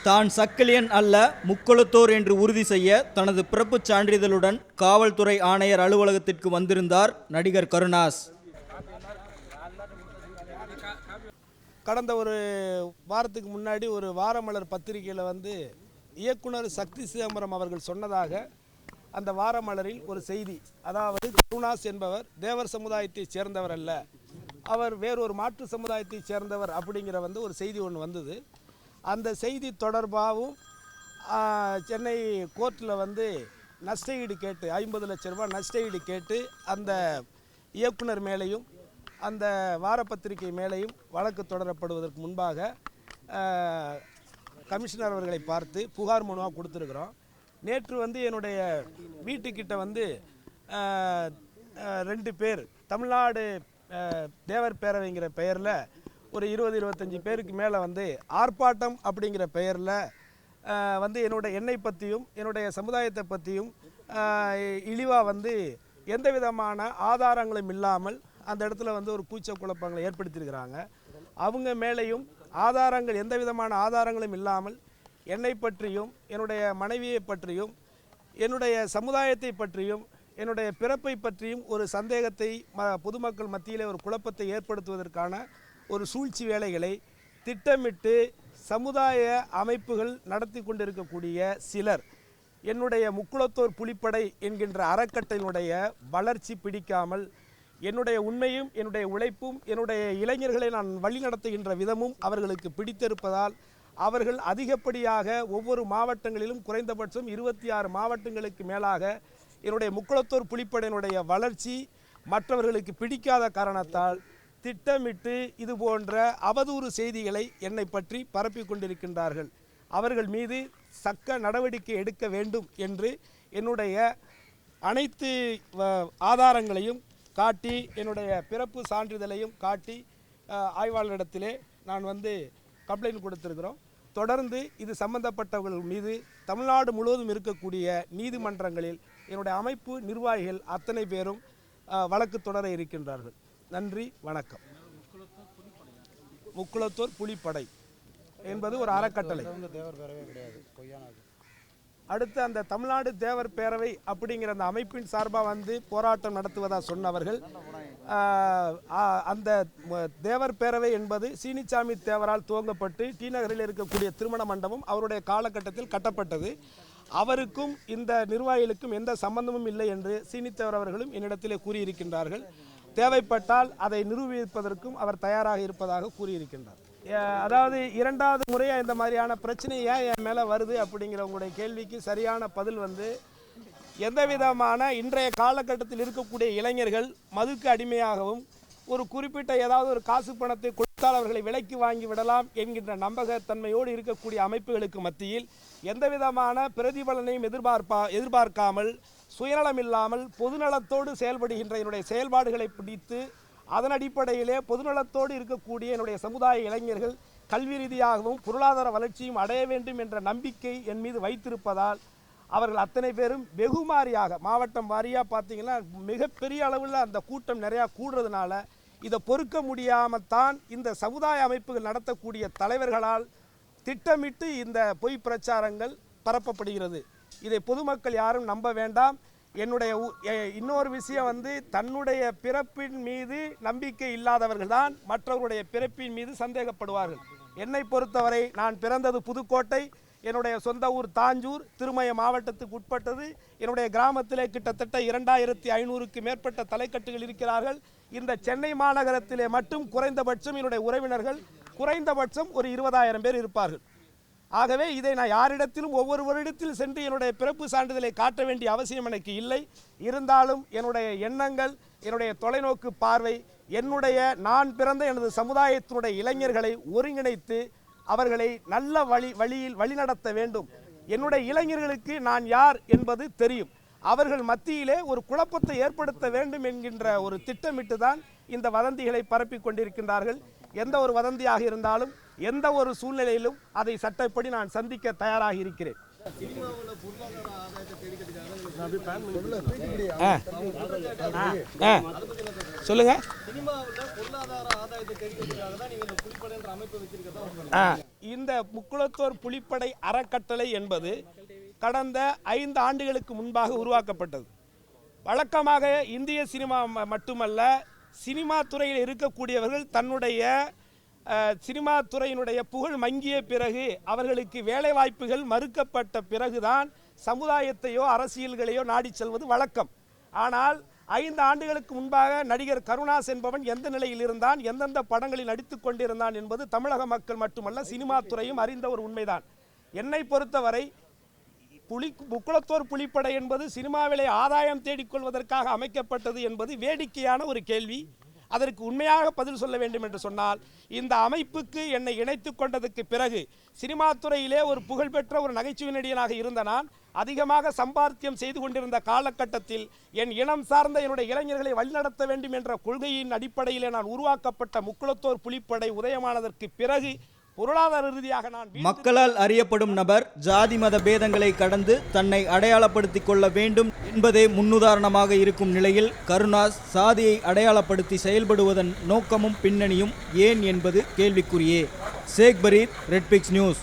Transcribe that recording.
தான் சக்கிலியன் அல்ல முக்குளத்தோர் என்று உறுதி செய்ய தனது பிறப்புச் சான்றிதழுடன் காவல்துறை ஆணையர் அலுவலகத்திற்கு வந்திருந்தார் நடிகர் கருணாஸ். கடந்த ஒரு வாரத்துக்கு முன்னாடி ஒரு வாரமலர் பத்திரிகையில் இயக்குனர் சக்தி சிதம்பரம் அவர்கள் சொன்னதாக அந்த வாரமலரில் ஒரு செய்தி, அதாவது கருணாஸ் என்பவர் தேவர் சமுதாயத்தைச் சேர்ந்தவர் அல்ல, அவர் வேறொரு மாற்று சமுதாயத்தைச் சேர்ந்தவர் அப்படிங்கிற ஒரு செய்தி ஒன்று வந்தது. அந்த செய்தி தொடர்பாகவும் சென்னை கோர்ட்டில் நஷ்டஈடு கேட்டு 50 லட்ச ரூபாய் நஷ்டஈடு கேட்டு அந்த இயக்குனர் மேலேயும் அந்த வாரப்பத்திரிகை மேலேயும் வழக்கு தொடரப்படுவதற்கு முன்பாக கமிஷனர் அவர்களை பார்த்து புகார் மனுவாக கொடுத்துருக்குறோம். நேற்று என்னுடைய வீட்டுக்கிட்ட 2 பேர் தமிழ்நாடு தேவர் பேரவைங்கிற பெயரில் ஒரு 20-25 பேருக்கு மேலே ஆர்ப்பாட்டம் அப்படிங்கிற பெயரில் என்னை பற்றியும் என்னுடைய சமுதாயத்தை பற்றியும் இழிவாக எந்த விதமான ஆதாரங்களும் இல்லாமல் அந்த இடத்துல ஒரு கூச்ச குழப்பங்களை ஏற்படுத்தியிருக்கிறாங்க. அவங்க மேலேயும் ஆதாரங்கள் எந்த விதமான ஆதாரங்களும் இல்லாமல் என்னை பற்றியும் என்னுடைய மனைவியை பற்றியும் என்னுடைய சமுதாயத்தை பற்றியும் என்னுடைய பிறப்பை பற்றியும் ஒரு சந்தேகத்தை பொதுமக்கள் மத்தியிலே ஒரு குழப்பத்தை ஏற்படுத்துவதற்கான ஒரு சூழ்ச்சி வேலைகளை திட்டமிட்டு சமுதாய அமைப்புகள் நடத்தி கொண்டிருக்கக்கூடிய சிலர் என்னுடைய முக்குளத்தோர் புலிப்படை என்கின்ற அறக்கட்டளையினுடைய வளர்ச்சி பிடிக்காமல் என்னுடைய உண்மையும் என்னுடைய உழைப்பும் என்னுடைய இளைஞர்களை நான் வழிநடத்துகின்ற விதமும் அவர்களுக்கு பிடித்திருப்பதால் அவர்கள் அதிகப்படியாக ஒவ்வொரு மாவட்டங்களிலும் குறைந்தபட்சம் 26 மாவட்டங்களுக்கு மேலாக என்னுடைய முக்குளத்தோர் புலிப்படையினுடைய வளர்ச்சி மற்றவர்களுக்கு பிடிக்காத காரணத்தால் திட்டமிட்டு இது போன்ற அவதூறு செய்திகளை என்னை பற்றி பரப்பி கொண்டிருக்கின்றார்கள். அவர்கள் மீது தக்க நடவடிக்கை எடுக்க வேண்டும் என்று என்னுடைய அனைத்து ஆதாரங்களையும் காட்டி என்னுடைய பிறப்பு சான்றிதழையும் காட்டி ஆய்வாளரிடத்திலே நான் கம்ப்ளைண்ட் கொடுத்திருக்கிறோம். தொடர்ந்து இது சம்பந்தப்பட்டவர்கள் மீது தமிழ்நாடு முழுவதும் இருக்கக்கூடிய நீதிமன்றங்களில் என்னுடைய அமைப்பு நிர்வாகிகள் அத்தனை பேரும் வழக்கு தொடர இருக்கின்றார்கள். நன்றி, வணக்கம். முக்குளத்தோர் புலிப்படை என்பது ஒரு அறக்கட்டளை. அடுத்து அந்த தமிழ்நாடு தேவர் பேரவை அப்படிங்கிற அந்த அமைப்பின் சார்பாக போராட்டம் நடத்துவதாக சொன்னவர்கள், அந்த தேவர் பேரவை என்பது சீனிச்சாமி தேவரால் துவங்கப்பட்டு டி நகரில் இருக்கக்கூடிய திருமண மண்டபம் அவருடைய காலகட்டத்தில் கட்டப்பட்டது. அவருக்கும் இந்த நிர்வாகிகளுக்கும் எந்த சம்பந்தமும் இல்லை என்று சீனித்தேவர் அவர்களும் என்னிடத்திலே கூறியிருக்கின்றார்கள். தேவைப்பட்டால் அதை நிரூபிப்பதற்கும் அவர் தயாராக இருப்பதாக கூறியிருக்கின்றார். அதாவது 2வது முறையாக இந்த மாதிரியான பிரச்சனை ஏன் என் மேலே வருது அப்படிங்கிற உங்களுடைய கேள்விக்கு சரியான பதில் எந்த விதமான இன்றைய காலகட்டத்தில் இருக்கக்கூடிய இளைஞர்கள் மதுக்கு அடிமையாகவும் ஒரு குறிப்பிட்ட ஏதாவது ஒரு காசு பணத்தை கொடுத்தால் அவர்களை விலைக்கு வாங்கி விடலாம் என்கின்ற நம்பகத்தன்மையோடு இருக்கக்கூடிய அமைப்புகளுக்கு மத்தியில் எந்த விதமான பிரதிபலனையும் எதிர்பார்க்காமல் சுயநலம் இல்லாமல் பொதுநலத்தோடு செயல்படுகின்ற என்னுடைய செயல்பாடுகளை பிடித்து அதன் அடிப்படையிலே பொதுநலத்தோடு இருக்கக்கூடிய என்னுடைய சமுதாய இளைஞர்கள் கல்வி ரீதியாகவும் பொருளாதார வளர்ச்சியும் அடைய வேண்டும் என்ற நம்பிக்கை என் மீது வைத்திருப்பதால் அவர்கள் அத்தனை பேரும் வெகுமாரியாக மாவட்டம் வாரியாக பார்த்தீங்கன்னா மிகப்பெரிய அளவில் அந்த கூட்டம் நிறையா கூடுறதுனால இதை பொறுக்க முடியாமல் தான் இந்த சமுதாய அமைப்புகள் நடத்தக்கூடிய தலைவர்களால் திட்டமிட்டு இந்த பொய் பிரச்சாரங்கள் பரப்பப்படுகிறது. இதை பொதுமக்கள் யாரும் நம்ப வேண்டாம். என்னுடைய இன்னொரு விஷயம் தன்னுடைய பிறப்பின் மீது நம்பிக்கை இல்லாதவர்கள் தான் மற்றவருடைய பிறப்பின் மீது சந்தேகப்படுவார்கள். என்னை பொறுத்தவரை நான் பிறந்தது புதுக்கோட்டை, என்னுடைய சொந்த ஊர் தாஞ்சூர், திருமய மாவட்டத்துக்கு உட்பட்டது. என்னுடைய கிராமத்திலே கிட்டத்தட்ட 2500க்கு மேற்பட்ட தலைக்கட்டுகள் இருக்கிறார்கள். இந்த சென்னை மாநகரத்திலே மட்டும் குறைந்தபட்சம் என்னுடைய உறவினர்கள் குறைந்தபட்சம் ஒரு 20,000 பேர் இருப்பார்கள். ஆகவே இதை நான் யாரிடத்திலும் ஒவ்வொரு வருடத்தில் சென்று என்னுடைய பிறப்பு சான்றிதழை காட்ட வேண்டிய அவசியம் எனக்கு இல்லை. இருந்தாலும் என்னுடைய எண்ணங்கள், என்னுடைய தொலைநோக்கு பார்வை, நான் பிறந்த எனது சமுதாயத்தினுடைய இளைஞர்களை ஒருங்கிணைத்து அவர்களை நல்ல வழியில் வழிநடத்த வேண்டும். என்னுடைய இளைஞர்களுக்கு நான் யார் என்பது தெரியும். அவர்கள் மத்தியிலே ஒரு குழப்பத்தை ஏற்படுத்த வேண்டும் என்கின்ற ஒரு திட்டமிட்டு தான் இந்த வதந்திகளை பரப்பி கொண்டிருக்கின்றார்கள். எந்த ஒரு வதந்தியாக இருந்தாலும் எந்த ஒரு சூழ்நிலையிலும் அதை சட்டப்படி நான் சந்திக்க தயாராக இருக்கிறேன். சொல்லுங்க. இந்த முக்குளத்தோர் புலிப்படை அறக்கட்டளை என்பது கடந்த 5 ஆண்டுகளுக்கு முன்பாக உருவாக்கப்பட்டது. வழக்கமாக இந்திய சினிமா மட்டுமல்ல, சினிமா துறையில் இருக்கக்கூடியவர்கள் தன்னுடைய சினிமா துறையினுடைய புகழ் மங்கிய பிறகு, அவர்களுக்கு வேலை வாய்ப்புகள் மறுக்கப்பட்ட பிறகுதான் சமுதாயத்தையோ அரசியல்களையோ நாடி செல்வது வழக்கம். ஆனால் 5 ஆண்டுகளுக்கு முன்பாக நடிகர் கருணாஸ் என்பவன் எந்த நிலையில் இருந்தான், எந்தெந்த படங்களில் நடித்துக் கொண்டிருந்தான் என்பது தமிழக மக்கள் மட்டுமல்ல, சினிமா துறையும் அறிந்த ஒரு உண்மைதான். என்னை பொறுத்தவரை முக்குளத்தோர் புலிப்படை என்பது சினிமாவிலே ஆதாயம் தேடிக்கொள்வதற்காக அமைக்கப்பட்டது என்பது வேடிக்கையான ஒரு கேள்வி. அதற்கு உண்மையாக பதில் சொல்ல வேண்டும் என்று சொன்னால், இந்த அமைப்புக்கு என்னை இணைத்து கொண்டதுக்கு பிறகு சினிமா துறையிலே ஒரு புகழ்பெற்ற ஒரு நகைச்சுவை நடிகனாக இருந்த நான் அதிகமாக சம்பாத்தியம் செய்து கொண்டிருந்த காலகட்டத்தில் என் இனம் சார்ந்த என்னுடைய இளைஞர்களை வழிநடத்த வேண்டும் என்ற கொள்கையின் அடிப்படையிலே நான் உருவாக்கப்பட்ட முக்குளத்தோர் புலிப்படை உதயமானதற்கு பிறகு பொருளாதார ரீதியாக நான் மக்களால் அறியப்படும் நபர் ஜாதி மத பேதங்களை கடந்து தன்னை அடையாளப்படுத்திக் கொள்ள வேண்டும் என்பதே முன்னுதாரணமாக இருக்கும் நிலையில் கருணாஸ் சாதியை அடையாளப்படுத்தி செயல்படுவதன் நோக்கமும் பின்னணியும் ஏன் என்பது கேள்விக்குரியே. ஷேக் பரீத், ரெட் பிக்ஸ் நியூஸ்.